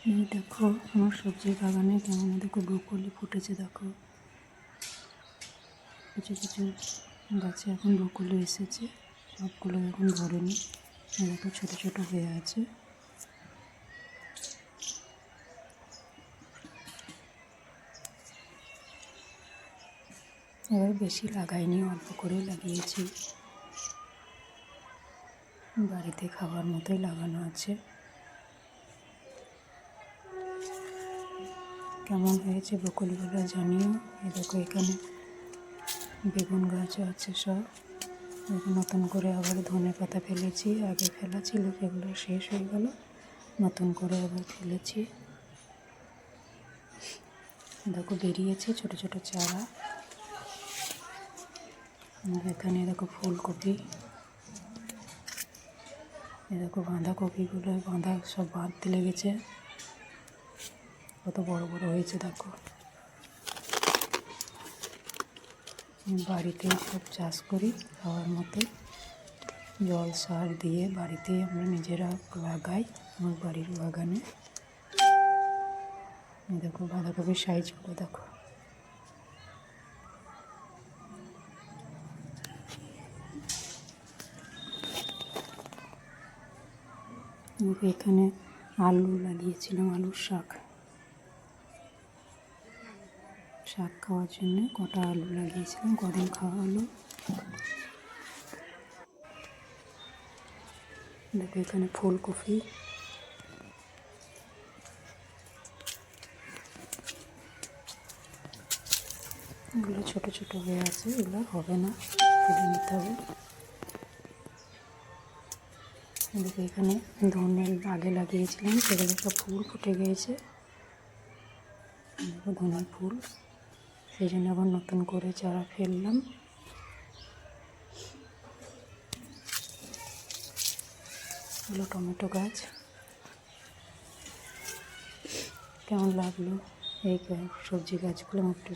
এই দেখো আমার সবজির বাগানে কেমন দেখো ব্রোকলি ফুটেছে। দেখো কিছু কিছু গাছে এখন ব্রোকলি এসেছে, সবগুলো এখন ধরেনি। দেখো ছোটো ছোটো হয়ে আছে। এবার বেশি লাগাইনি, অল্প করে লাগিয়েছি, বাড়িতে খাবার মতোই লাগানো আছে। কেমন হয়েছে ব্রোকলিগুলো জানিও। এই দেখো এখানে বেগুন গাছও আছে সব। নতুন করে আবার ধনে পাতা ফেলেছি, আগে ফেলা ছিল সেগুলো শেষ হয়ে গেল, নতুন করে আবার ফেলেছি। দেখো বেরিয়েছে ছোট ছোট চারা। এখানে দেখো ফুলকপি, দেখো বাঁধাকপিগুলো সব বাঁধতে লেগেছে, কত বড় বড় হয়েছে দেখো। বাড়িতেই সব চাষ করি খাওয়ার মতো, জল সার দিয়ে বাড়িতেই আমরা নিজেরা লাগাই আমার বাড়ির বাগানে। দেখো বাঁধাকপির সাইজগুলো দেখো। এখানে আলু লাগিয়েছিলাম, আলুর শাক খাওয়ার জন্য কটা আলু লাগিয়েছিলাম, কদিন খাওয়া হলো। দেখো এখানে ফুলকপি, এগুলো ছোট ছোট হয়ে আছে, এগুলো হবে না, তুলে নিতে হবে। দেখো এখানে ধনে আগে লাগিয়েছিলাম, সেগুলো সব ফুল ফুটে গিয়েছে। দেখো ধনের ফুল, সেই জন্য আবার নতুন করে চারা ফেললাম। এগুলো টমেটো গাছ। কেমন লাগলো এই সবজি গাছগুলো একটু